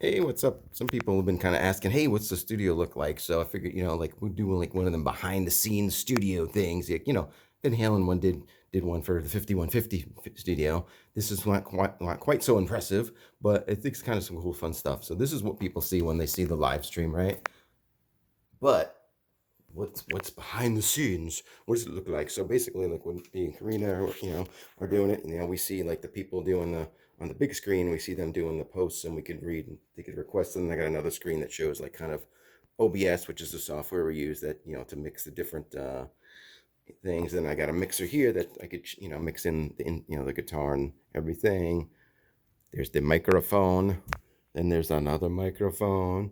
Hey, what's up? Some people have been kind of asking, hey, what's the studio look like? So I figured, like we're doing like one of them behind the scenes studio things. Like, Van Halen one did one for the 5150 studio. This is not quite so impressive, but I think it's kind of some cool, fun stuff. So this is what people see when they see the live stream, right? But what's behind the scenes? What does it look like? So basically, like when me and Karina, are doing it, we see like the people doing the on the big screen. We see them doing the posts, and we could read. They could request them. And I got another screen that shows like kind of OBS, which is the software we use that to mix the different things. And I got a mixer here that I could mix in the guitar and everything. There's the microphone. Then there's another microphone.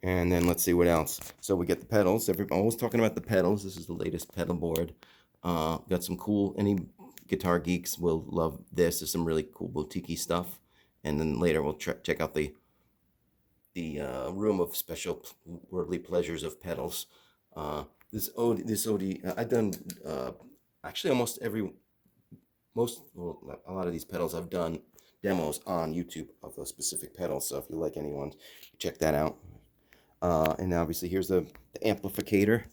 And then let's see what else. So we get the pedals. Everyone always talking about the pedals. This is the latest pedal board. Got some cool. Any guitar geeks will love this. There's some really cool boutique stuff. And then later we'll check out the room of special worldly pleasures of pedals. This OD. I've done actually almost a lot of these pedals I've done demos on YouTube of those specific pedals. So if you like anyone, check that out. And obviously here's the amplificator.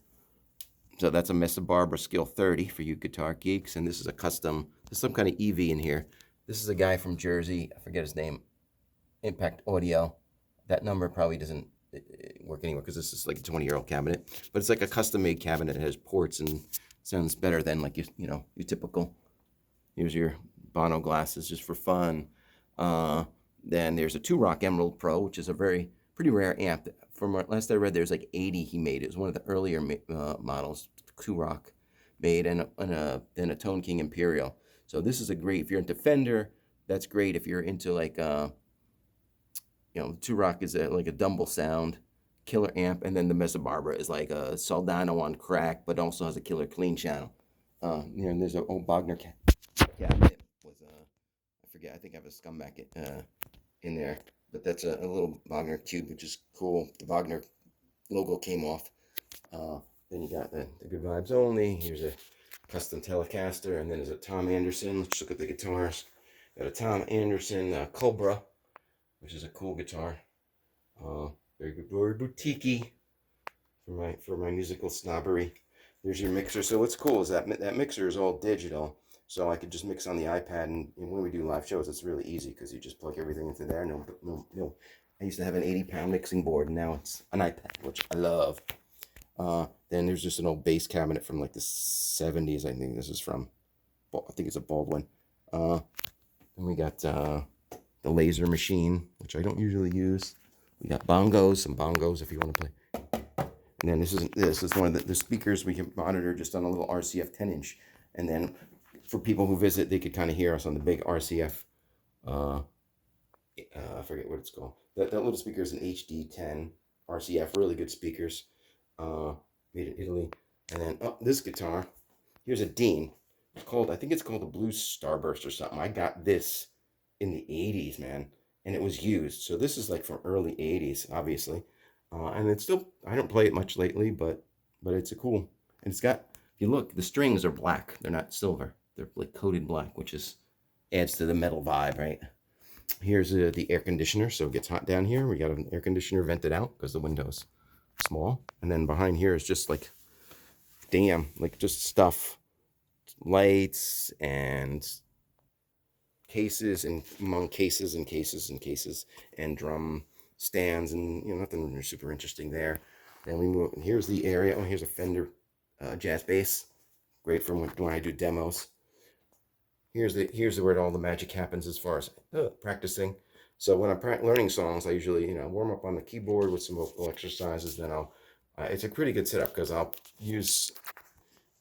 So that's a Mesa Barbara Skill 30 for you guitar geeks. And this is a custom, there's some kind of EV in here. This is a guy from Jersey, I forget his name, Impact Audio. That number probably doesn't work anywhere because this is like a 20-year-old cabinet. But it's like a custom-made cabinet that has ports and sounds better than like your typical. Here's your Bono glasses just for fun. Then there's a 2-Rock Emerald Pro, which is a pretty rare amp. From last I read, there's like 80 he made. It was one of the earlier models 2-Rock made, and a Tone King Imperial. So this is a great, if you're into Fender, that's great. If you're into like 2-Rock is like a Dumble sound, killer amp, and then the Mesa Barbara is like a Soldano on crack, but also has a killer clean channel. And there's an old Bogner cabinet with I forget. I think I have a scumbag in there, but that's a little Wagner cube, which is cool. The Wagner logo came off. Then you got the Good Vibes Only. Here's a custom Telecaster, and then there's a Tom Anderson. Let's look at the guitars. Got a Tom Anderson Cobra, which is a cool guitar. Very good, very boutique for my musical snobbery. There's your mixer. So what's cool is that mixer is all digital. So I could just mix on the iPad, and when we do live shows, it's really easy because you just plug everything into there. No. I used to have an 80-pound mixing board, and now it's an iPad, which I love. Then there's just an old bass cabinet from like the 70s. I think this is from. I think it's a Baldwin. Then we got the laser machine, which I don't usually use. We got some bongos if you want to play. And then this is one of the speakers we can monitor just on a little RCF 10-inch. And then for people who visit, they could kind of hear us on the big RCF. I forget what it's called. That little speaker is an HD10 RCF. Really good speakers. Made in Italy. And then this guitar. Here's a Dean. I think it's called the Blue Starburst or something. I got this in the 80s, man. And it was used. So this is like from early 80s, obviously. And it's still, I don't play it much lately, but it's a cool. And it's got, if you look, the strings are black. They're not silver. They're like coated black, which adds to the metal vibe, right? Here's the air conditioner. So it gets hot down here. We got an air conditioner vented out because the window's small. And then behind here is just like, like just stuff, lights and cases and among cases and cases and cases and drum stands and nothing super interesting there. Then we move. Here's the area. Oh, here's a Fender jazz bass, great for when I do demos. Here's where all the magic happens as far as practicing. So when I'm learning songs, I usually warm up on the keyboard with some vocal exercises. Then it's a pretty good setup because I'll use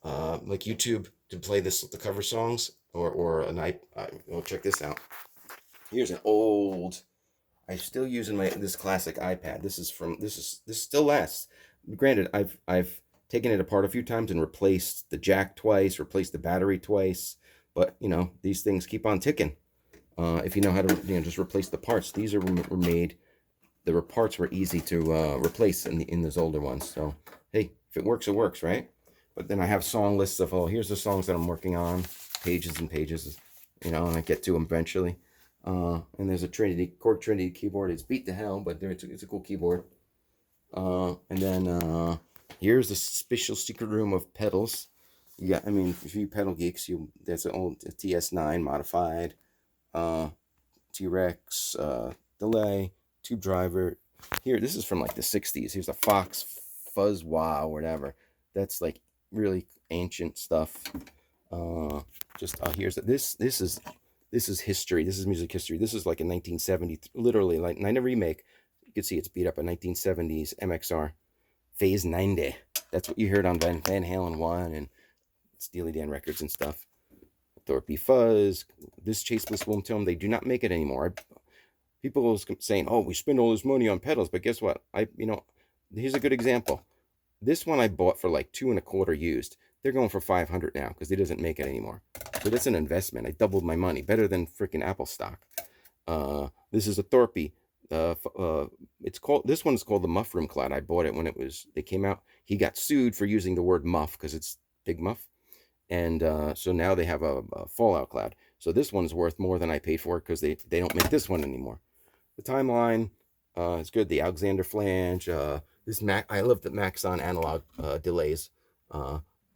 like YouTube to play the cover songs or an oh, check this out. Here's an old. I'm still using this classic iPad. This still lasts. Granted, I've taken it apart a few times and replaced the jack twice, replaced the battery twice, but these things keep on ticking. If you know how to just replace the parts. These were made. The parts were easy to replace in those older ones. So hey, if it works, right? But then I have song lists of here's the songs that I'm working on, pages and pages, and I get to them eventually. And there's a Korg Trinity keyboard. It's beat to hell, but it's a cool keyboard. And then here's the special secret room of pedals. Yeah, I mean, if you pedal geeks, that's an old TS9 modified, T-Rex, delay, tube driver. Here, this is from like the 60s. Here's a Fox Fuzz Wow, whatever. That's like really ancient stuff. Just here's this is history. This is music history. This is like a 1970, literally like not a remake. You can see it's beat up a 1970s MXR Phase 90. That's what you heard on Van Halen 1 and Steely Dan records and stuff. Thorpe Fuzz. This Chase Bliss Wilhelm Tone, they do not make it anymore. People are saying, "Oh, we spend all this money on pedals," but guess what? Here's a good example. This one I bought for like 2.25 used. They're going for 500 now because it doesn't make it anymore. So that's an investment. I doubled my money, better than freaking Apple stock. This is a Thorpe. This one's called the Muff Room Cloud. I bought it when they came out. He got sued for using the word muff because it's big muff, and so now they have a Fallout Cloud. So this one's worth more than I paid for it because they don't make this one anymore. The timeline is good. The Alexander flange. This Mac, I love the Maxon analog delays.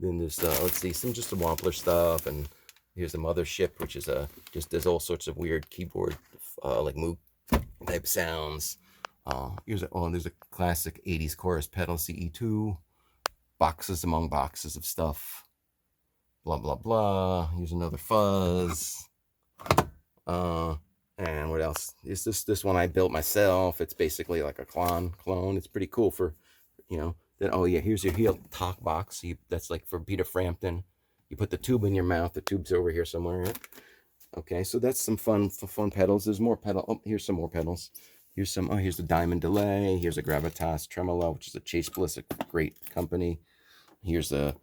Then there's let's see, some just the Wampler stuff, and here's the mothership, which is just there's all sorts of weird keyboard like Moog type sounds. There's a classic 80s chorus pedal CE2, boxes among boxes of stuff. Blah blah blah. Here's another fuzz. And what else? Is this one I built myself? It's basically like a clone. It's pretty cool for, Then here's your heel talk box. That's like for Peter Frampton. You put the tube in your mouth. The tube's over here somewhere. Okay, so that's some fun pedals. There's more pedal. Oh, here's some more pedals. Here's the Diamond Delay. Here's a Gravitas Tremolo, which is a Chase Bliss, a great company. Here's the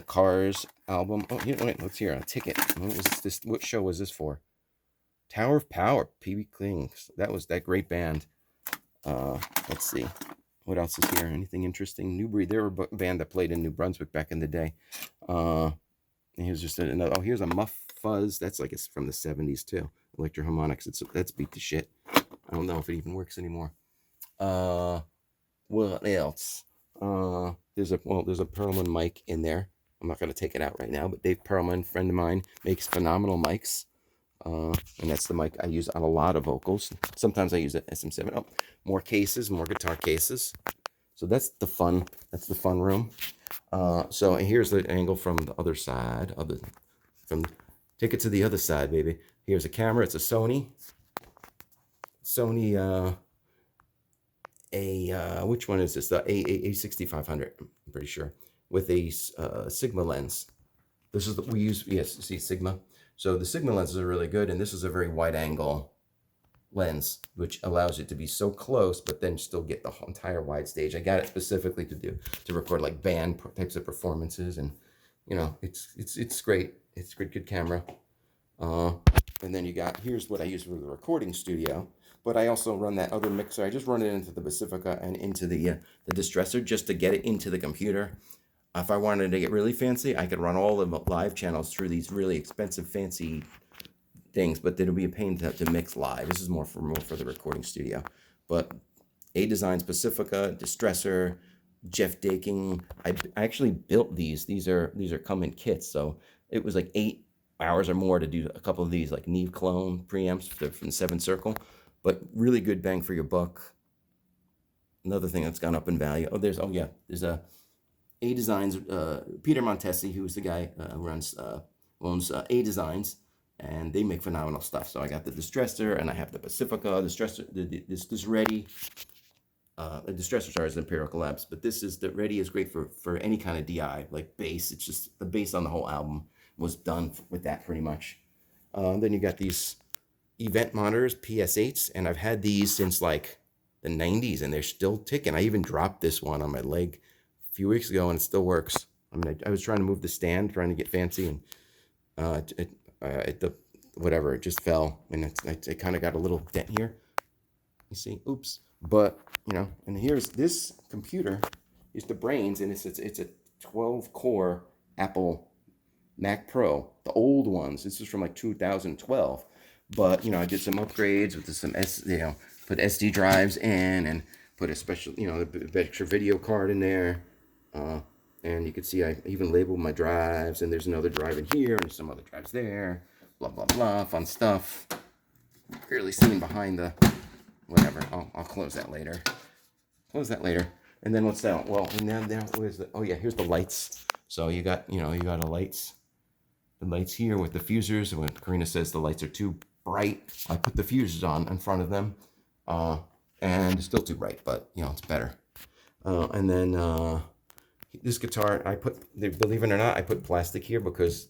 Cars album. Oh, wait, let's hear a ticket. What was this? What show was this for? Tower of Power, P.B. King. That was that great band. Let's see. What else is here? Anything interesting? Newbury. They were a band that played in New Brunswick back in the day. Here's just another. Oh, here's a Muff Fuzz. That's like it's from the 70s too. Electro Harmonics. That's beat to shit. I don't know if it even works anymore. What else? There's a Perlman mic in there. I'm not gonna take it out right now, but Dave Perlman, friend of mine, makes phenomenal mics. And that's the mic I use on a lot of vocals. Sometimes I use an SM7. Oh, more cases, more guitar cases. So that's the fun room. So here's the angle from the other side. Take it to the other side, baby. Here's a camera. It's a Sony. Which one is this? The A6500. I'm pretty sure, with a Sigma lens. This is we use. Yes, see Sigma. So the Sigma lenses are really good, and this is a very wide angle lens, which allows it to be so close, but then still get the entire wide stage. I got it specifically to record like band types of performances, and it's great. It's a good camera. And then here's what I use for the recording studio, but I also run that other mixer. I just run it into the Pacifica and into the Distressor just to get it into the computer. If I wanted to get really fancy, I could run all the live channels through these really expensive, fancy things, but it'll be a pain to mix live. This is more for the recording studio. But A-Designs Pacifica, Distressor, Jeff Daking. I actually built these. These are come in kits, so it was like 8 hours or more to do a couple of these, like Neve clone preamps from the 7 Circle, but really good bang for your buck. Another thing that's gone up in value. There's a A-Designs, Peter Montesi, who's the guy who owns A-Designs, and they make phenomenal stuff. So I got the Distressor, and I have the Pacifica Distressor, this Ready. The Distressor, sorry, is Imperial Collapse, but the Ready is great for any kind of DI, like bass. It's just the bass on the whole album was done with that pretty much. Then you got these event monitors, PS8s, and I've had these since like the 90s, and they're still ticking. I even dropped this one on my leg a few weeks ago, and it still works. I mean, I was trying to move the stand, trying to get fancy, and it just fell, and it kind of got a little dent here. You see, oops. But and here's this computer. Is the brains, and it's a 12-core Apple Mac Pro, the old ones. This is from like 2012, But, you know, I did some upgrades with some, put SD drives in and put a special, you know, extra video card in there. And you can see I even labeled my drives, and there's another drive in here and some other drives there. Blah, blah, blah, fun stuff. Barely seen behind the, whatever. I'll close that later. Close that later. And then what's that? Well, and then where's the, oh yeah, here's the lights. So you got, you know, you got the lights here with the fusers. When Karina says the lights are too bright, I put the fusers on in front of them. And it's still too bright, but you know, it's better. And then this guitar, I put, believe it or not, I put plastic here because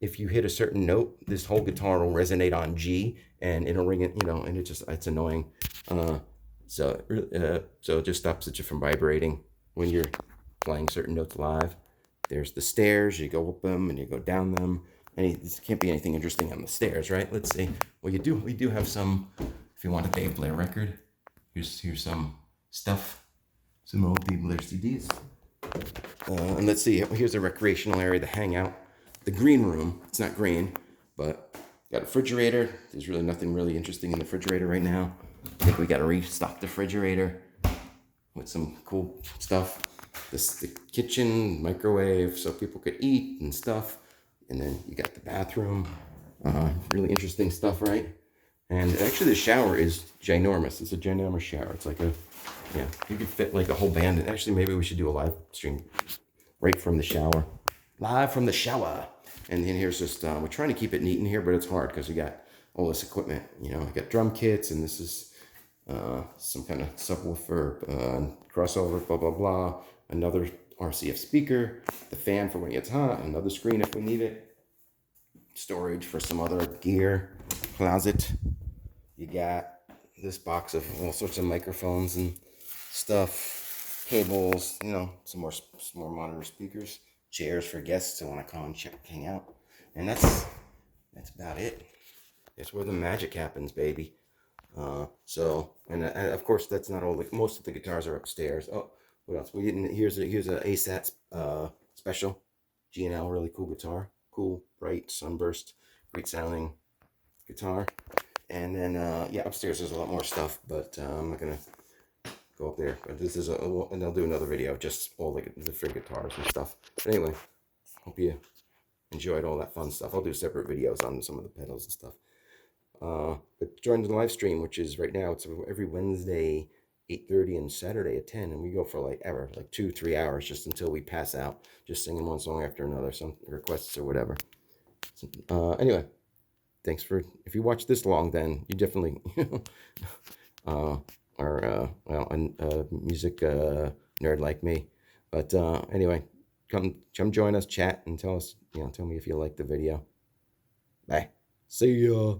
if you hit a certain note, this whole guitar will resonate on G and it'll ring it, you know, and it's annoying. So it just stops it from vibrating when you're playing certain notes live. There's the stairs. You go up them and you go down them. This can't be anything interesting on the stairs, right? Let's see. Well, we do have some. If you want a Dave Blair record, here's some stuff, some old Dave Blair CDs. And let's see. Here's a recreational area to hang out. The green room. It's not green, but got a refrigerator. There's really nothing really interesting in the refrigerator right now. I think we got to restock the refrigerator with some cool stuff. The kitchen, microwave, so people could eat and stuff. And then you got the bathroom. Really interesting stuff, right? And actually the shower is ginormous. It's a ginormous shower. It's like yeah, you could fit like a whole band. And actually, maybe we should do a live stream right from the shower. Live from the shower. And then here's just, we're trying to keep it neat in here, but it's hard because we got all this equipment. You know, we got drum kits, and this is some kind of subwoofer, crossover, blah, blah, blah. Another RCF speaker, the fan for when it gets hot, another screen if we need it, storage for some other gear, closet. You got this box of all sorts of microphones and stuff, cables, you know, some more monitor speakers, chairs for guests who want to come and hang out. And that's about it. That's where the magic happens, baby. And of course that's not all. Most of the guitars are upstairs. Oh, what else? Here's a ASAT special G&L, really cool guitar, cool, bright, sunburst, great sounding guitar. And then yeah, upstairs there's a lot more stuff, but I'm not gonna go up there. But this is and I'll do another video of just all the free guitars and stuff. But anyway, hope you enjoyed all that fun stuff. I'll do separate videos on some of the pedals and stuff. But join the live stream, which is right now, it's every Wednesday 8:30 and Saturday at 10, and we go for like 2-3 hours just until we pass out, just singing one song after another, some requests or whatever. Anyway, thanks for, if you watch this long, then you definitely are a music nerd like me. But anyway, come join us, chat, and tell me if you like the video. Bye. See ya.